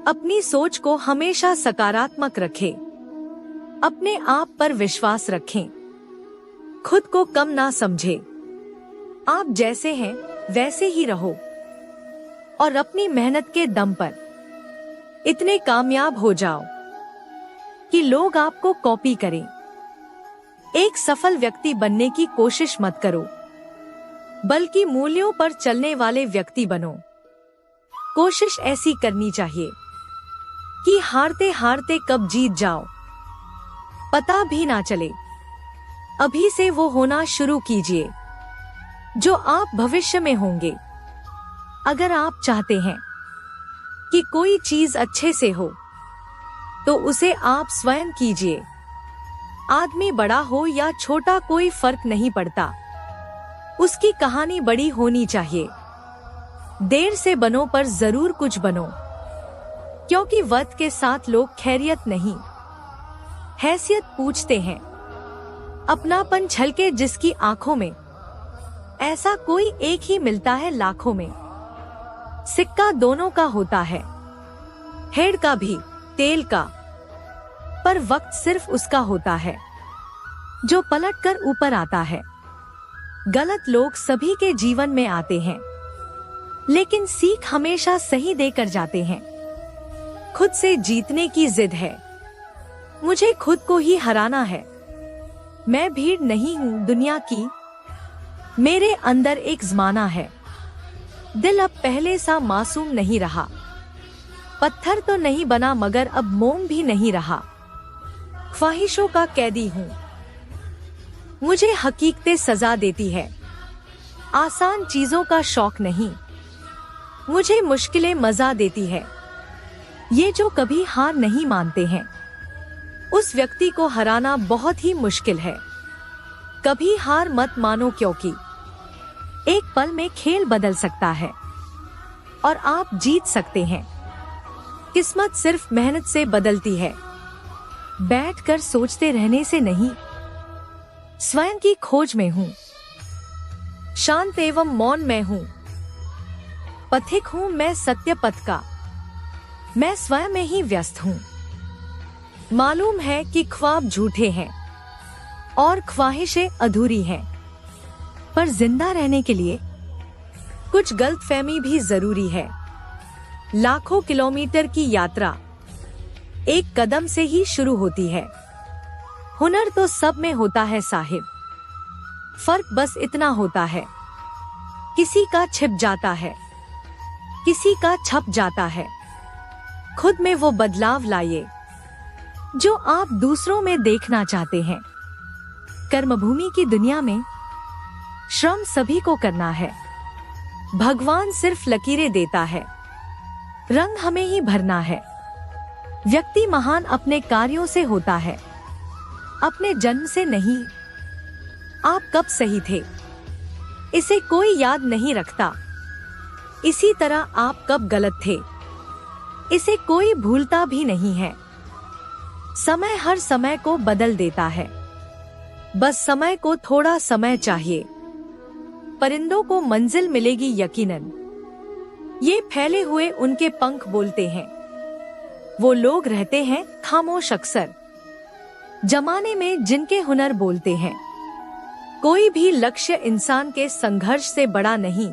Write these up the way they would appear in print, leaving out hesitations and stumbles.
अपनी सोच को हमेशा सकारात्मक रखें। अपने आप पर विश्वास रखें। खुद को कम ना समझें। आप जैसे हैं वैसे ही रहो और अपनी मेहनत के दम पर इतने कामयाब हो जाओ कि लोग आपको कॉपी करें। एक सफल व्यक्ति बनने की कोशिश मत करो, बल्कि मूल्यों पर चलने वाले व्यक्ति बनो। कोशिश ऐसी करनी चाहिए कि हारते हारते कब जीत जाओ पता भी ना चले। अभी से वो होना शुरू कीजिए जो आप भविष्य में होंगे। अगर आप चाहते हैं कि कोई चीज अच्छे से हो तो उसे आप स्वयं कीजिए। आदमी बड़ा हो या छोटा कोई फर्क नहीं पड़ता, उसकी कहानी बड़ी होनी चाहिए। देर से बनो पर जरूर कुछ बनो, क्योंकि वक्त के साथ लोग खैरियत नहीं हैसियत पूछते हैं। अपनापन छलके जिसकी आंखों में, ऐसा कोई एक ही मिलता है लाखों में। सिक्का दोनों का होता है, हेड का भी तेल का, पर वक्त सिर्फ उसका होता है जो पलट कर ऊपर आता है। गलत लोग सभी के जीवन में आते हैं, लेकिन सीख हमेशा सही देकर जाते हैं। खुद से जीतने की जिद है, मुझे खुद को ही हराना है। मैं भीड़ नहीं हूँ दुनिया की, मेरे अंदर एक ज़माना है। दिल अब पहले सा मासूम नहीं रहा, पत्थर तो नहीं बना मगर अब मोम भी नहीं रहा। ख्वाहिशों का कैदी हूँ, मुझे हकीकतें सजा देती है। आसान चीजों का शौक नहीं, मुझे मुश्किलें मजा देती है। ये जो कभी हार नहीं मानते हैं, उस व्यक्ति को हराना बहुत ही मुश्किल है। कभी हार मत मानो, क्योंकि एक पल में खेल बदल सकता है और आप जीत सकते हैं। किस्मत सिर्फ मेहनत से बदलती है, बैठकर सोचते रहने से नहीं। स्वयं की खोज में हूँ, शांत एवं मौन में हूँ। पथिक हूँ मैं सत्य पथ का, मैं स्वयं में ही व्यस्त हूँ। मालूम है कि ख्वाब झूठे हैं और ख्वाहिशें अधूरी हैं, पर जिंदा रहने के लिए कुछ गलतफहमी भी जरूरी है। लाखों किलोमीटर की यात्रा एक कदम से ही शुरू होती है। हुनर तो सब में होता है साहिब, फर्क बस इतना होता है, किसी का छिप जाता है, किसी का छप जाता है। खुद में वो बदलाव लाइए जो आप दूसरों में देखना चाहते हैं। कर्मभूमि की दुनिया में श्रम सभी को करना है। भगवान सिर्फ लकीरें देता है, रंग हमें ही भरना है। व्यक्ति महान अपने कार्यों से होता है, अपने जन्म से नहीं। आप कब सही थे इसे कोई याद नहीं रखता, इसी तरह आप कब गलत थे इसे कोई भूलता भी नहीं है। समय हर समय को बदल देता है, बस समय को थोड़ा समय चाहिए। परिंदों को मंजिल मिलेगी यकीनन, ये फैले हुए उनके पंख बोलते हैं। वो लोग रहते हैं खामोश अक्सर, जमाने में जिनके हुनर बोलते हैं। कोई भी लक्ष्य इंसान के संघर्ष से बड़ा नहीं,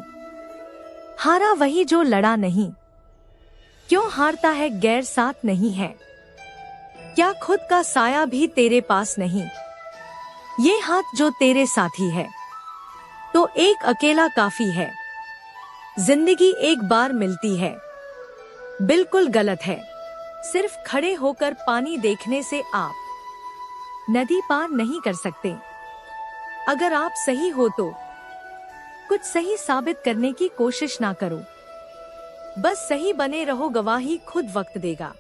हारा वही जो लड़ा नहीं। क्यों हारता है गैर साथ नहीं है, क्या खुद का साया भी तेरे पास नहीं। ये हाथ जो तेरे साथी है तो एक अकेला काफी है। जिंदगी एक बार मिलती है, बिल्कुल गलत है सिर्फ खड़े होकर पानी देखने से आप नदी पार नहीं कर सकते। अगर आप सही हो तो कुछ सही साबित करने की कोशिश ना करो, बस सही बने रहो, गवाही खुद वक्त देगा।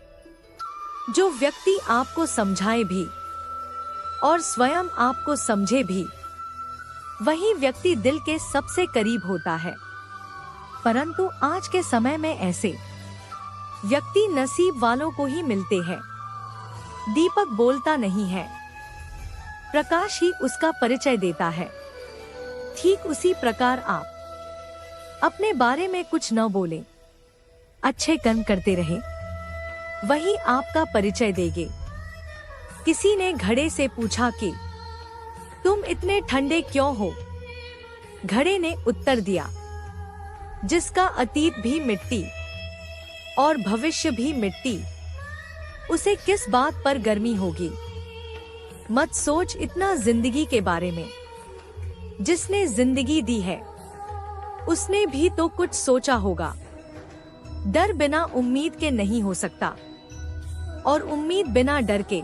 जो व्यक्ति आपको समझाए भी और स्वयं आपको समझे भी, वही व्यक्ति दिल के सबसे करीब होता है। परंतु आज के समय में ऐसे व्यक्ति नसीब वालों को ही मिलते हैं। दीपक बोलता नहीं है, प्रकाश ही उसका परिचय देता है। ठीक उसी प्रकार आप अपने बारे में कुछ न बोलें, अच्छे कर्म करते रहे, वही आपका परिचय देंगे। किसी ने घड़े से पूछा कि तुम इतने ठंडे क्यों हो? घड़े ने उत्तर दिया, जिसका अतीत भी मिट्टी और भविष्य भी मिट्टी, उसे किस बात पर गर्मी होगी। मत सोच इतना जिंदगी के बारे में। जिसने जिंदगी दी है उसने भी तो कुछ सोचा होगा। डर बिना उम्मीद के नहीं हो सकता और उम्मीद बिना डर के।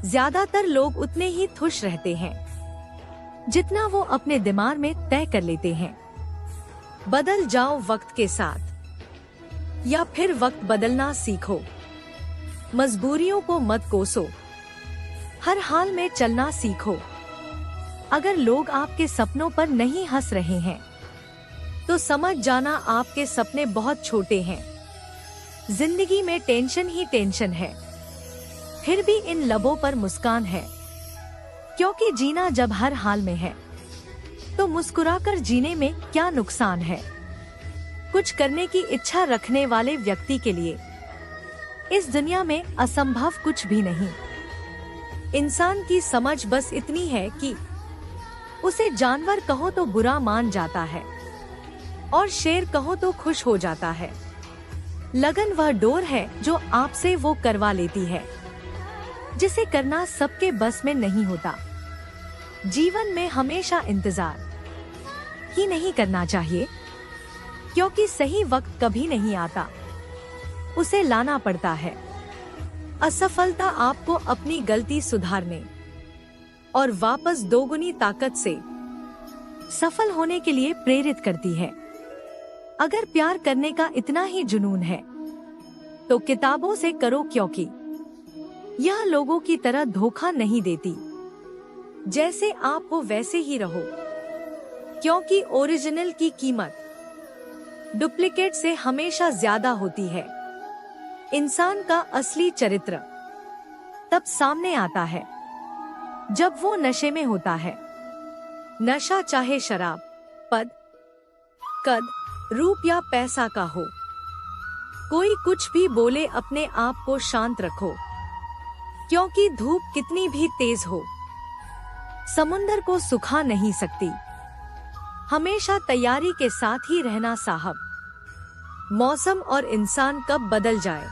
ज्यादातर लोग उतने ही खुश रहते हैं जितना वो अपने दिमाग में तय कर लेते हैं। बदल जाओ वक्त के साथ या फिर वक्त बदलना सीखो। मजबूरियों को मत कोसो, हर हाल में चलना सीखो। अगर लोग आपके सपनों पर नहीं हंस रहे हैं तो समझ जाना आपके सपने बहुत छोटे हैं। जिंदगी में टेंशन ही टेंशन है, फिर भी इन लबों पर मुस्कान है। क्योंकि जीना जब हर हाल में है तो मुस्कुराकर जीने में क्या नुकसान है। कुछ करने की इच्छा रखने वाले व्यक्ति के लिए इस दुनिया में असंभव कुछ भी नहीं। इंसान की समझ बस इतनी है कि उसे जानवर कहो तो बुरा मान जाता है और शेर कहो तो खुश हो जाता है। लगन वह डोर है जो आपसे वो करवा लेती है जिसे करना सबके बस में नहीं होता। जीवन में हमेशा इंतजार ही नहीं करना चाहिए, क्योंकि सही वक्त कभी नहीं आता, उसे लाना पड़ता है। असफलता आपको अपनी गलती सुधारने और वापस दोगुनी ताकत से सफल होने के लिए प्रेरित करती है। अगर प्यार करने का इतना ही जुनून है तो किताबों से करो, क्योंकि यह लोगों की तरह धोखा नहीं देती। जैसे आप हो वैसे ही रहो, क्योंकि ओरिजिनल की कीमत डुप्लीकेट से हमेशा ज्यादा होती है। इंसान का असली चरित्र तब सामने आता है जब वो नशे में होता है। नशा चाहे शराब, पद, कद, रूप या पैसा का हो। कोई कुछ भी बोले, अपने आप को शांत रखो, क्योंकि धूप कितनी भी तेज हो समुंदर को सुखा नहीं सकती। हमेशा तैयारी के साथ ही रहना साहब। मौसम और इंसान कब बदल जाए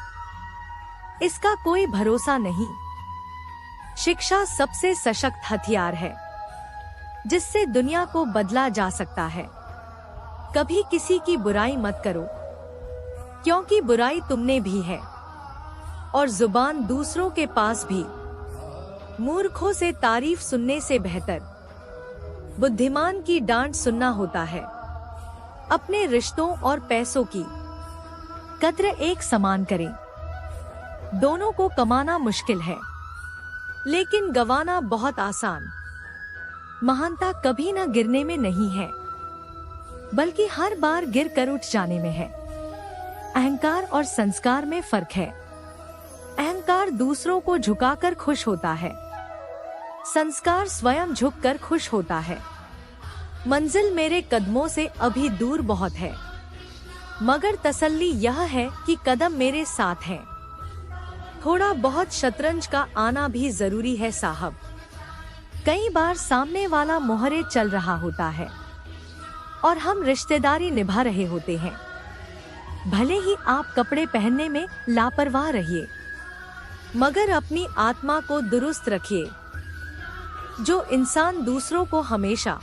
इसका कोई भरोसा नहीं। शिक्षा सबसे सशक्त हथियार है जिससे दुनिया को बदला जा सकता है। कभी किसी की बुराई मत करो, क्योंकि बुराई तुमने भी है और जुबान दूसरों के पास भी। मूर्खों से तारीफ सुनने से बेहतर बुद्धिमान की डांट सुनना होता है। अपने रिश्तों और पैसों की कद्र एक समान करें। दोनों को कमाना मुश्किल है, लेकिन गंवाना बहुत आसान। महानता कभी न गिरने में नहीं है, बल्कि हर बार गिर कर उठ जाने में है। अहंकार और संस्कार में फर्क है। अहंकार दूसरों को झुकाकर खुश होता है, संस्कार स्वयं झुककर खुश होता है। मंजिल मेरे कदमों से अभी दूर बहुत है, मगर तसल्ली यह है कि कदम मेरे साथ हैं। थोड़ा बहुत शतरंज का आना भी जरूरी है साहब। कई बार सामने वाला मोहरे चल रहा होता है और हम रिश्तेदारी निभा रहे होते हैं। भले ही आप कपड़े पहनने में लापरवाह रहिए, मगर अपनी आत्मा को दुरुस्त रखिए। जो इंसान दूसरों को हमेशा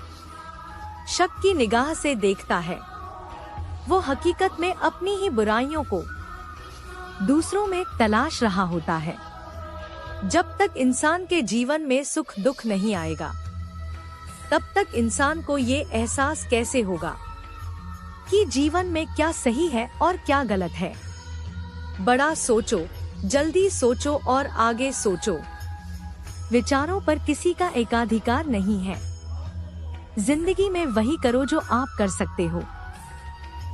शक की निगाह से देखता है, वो हकीकत में अपनी ही बुराइयों को दूसरों में तलाश रहा होता है। जब तक इंसान के जीवन में सुख दुख नहीं आएगा, तब तक इंसान को ये एहसास कैसे होगा कि जीवन में क्या सही है और क्या गलत है। बड़ा सोचो, जल्दी सोचो और आगे सोचो। विचारों पर किसी का एकाधिकार नहीं है। जिंदगी में वही करो जो आप कर सकते हो।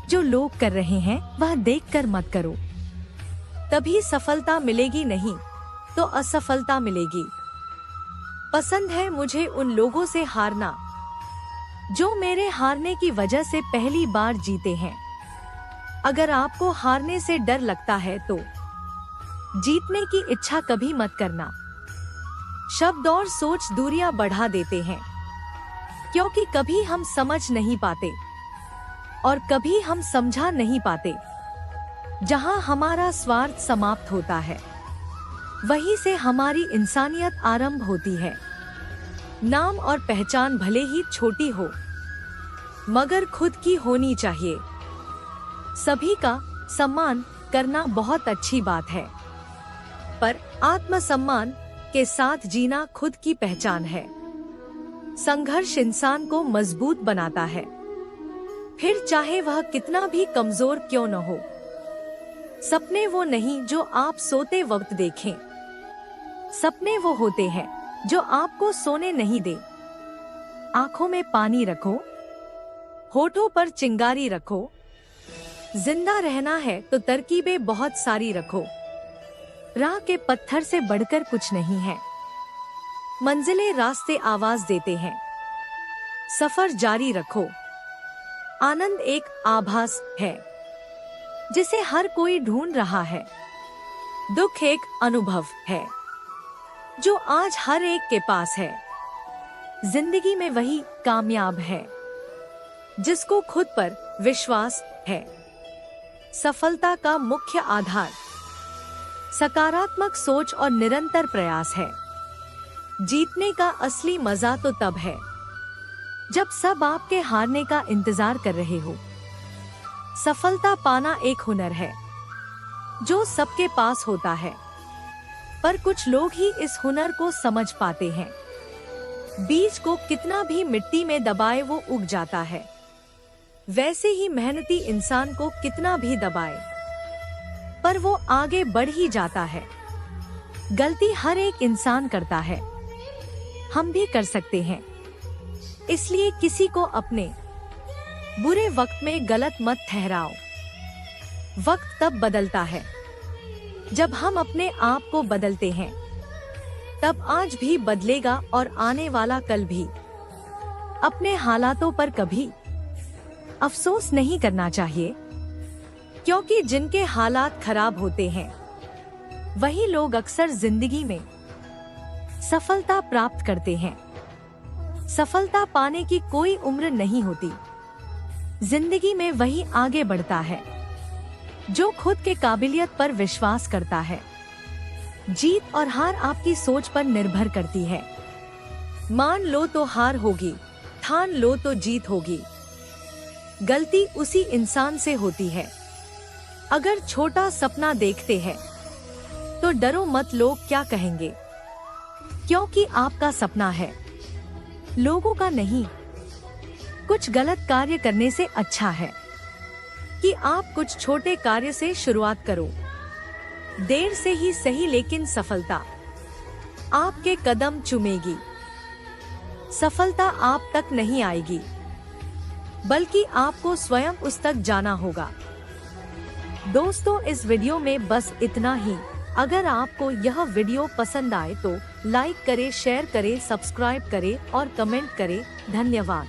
जो लोग कर रहे हैं वह देखकर मत करो, तभी सफलता मिलेगी, नहीं तो असफलता मिलेगी। पसंद है मुझे उन लोगों से हारना जो मेरे हारने की वजह से पहली बार जीते हैं। अगर आपको हारने से डर लगता है तो जीतने की इच्छा कभी मत करना। शब्द और सोच दूरियां बढ़ा देते हैं, क्योंकि कभी हम समझ नहीं पाते और कभी हम समझा नहीं पाते। जहां हमारा स्वार्थ समाप्त होता है, वहीं से हमारी इंसानियत आरंभ होती है। नाम और पहचान भले ही छोटी हो, मगर खुद की होनी चाहिए। सभी का सम्मान करना बहुत अच्छी बात है, पर आत्मसम्मान के साथ जीना खुद की पहचान है। संघर्ष इंसान को मजबूत बनाता है, फिर चाहे वह कितना भी कमजोर क्यों न हो। सपने वो नहीं जो आप सोते वक्त देखें, सपने वो होते हैं जो आपको सोने नहीं दे। आंखों में पानी रखो, होठों पर चिंगारी रखो। जिंदा रहना है तो तरकीबें बहुत सारी रखो। राह के पत्थर से बढ़कर कुछ नहीं है। मंजिलें रास्ते आवाज देते हैं। सफर जारी रखो। आनंद एक आभास है जिसे हर कोई ढूंढ रहा है। दुख एक अनुभव है जो आज हर एक के पास है। जिंदगी में वही कामयाब है जिसको खुद पर विश्वास है। सफलता का मुख्य आधार सकारात्मक सोच और निरंतर प्रयास है। जीतने का असली मजा तो तब है जब सब आपके हारने का इंतजार कर रहे हो। सफलता पाना एक हुनर है जो सबके पास होता है, पर कुछ लोग ही इस हुनर को समझ पाते हैं। बीज को कितना भी मिट्टी में दबाए वो उग जाता है, वैसे ही मेहनती इंसान को कितना भी दबाए पर वो आगे बढ़ ही जाता है। गलती हर एक इंसान करता है, हम भी कर सकते हैं। इसलिए किसी को अपने बुरे वक्त में गलत मत ठहराओ। वक्त तब बदलता है जब हम अपने आप को बदलते हैं। तब आज भी बदलेगा और आने वाला कल भी। अपने हालातों पर कभी अफसोस नहीं करना चाहिए, क्योंकि जिनके हालात खराब होते हैं वही लोग अक्सर जिंदगी में सफलता प्राप्त करते हैं। सफलता पाने की कोई उम्र नहीं होती। जिंदगी में वही आगे बढ़ता है जो खुद के काबिलियत पर विश्वास करता है। जीत और हार आपकी सोच पर निर्भर करती है। मान लो तो हार होगी, ठान लो तो जीत होगी। गलती उसी इंसान से होती है। अगर छोटा सपना देखते हैं तो डरो मत लोग क्या कहेंगे, क्योंकि आपका सपना है, लोगों का नहीं। कुछ गलत कार्य करने से अच्छा है कि आप कुछ छोटे कार्य से शुरुआत करो। देर से ही सही, लेकिन सफलता आपके कदम चूमेगी। सफलता आप तक नहीं आएगी, बल्कि आपको स्वयं उस तक जाना होगा। दोस्तों, इस वीडियो में बस इतना ही। अगर आपको यह वीडियो पसंद आए तो लाइक करें, शेयर करें, सब्सक्राइब करें और कमेंट करें। धन्यवाद।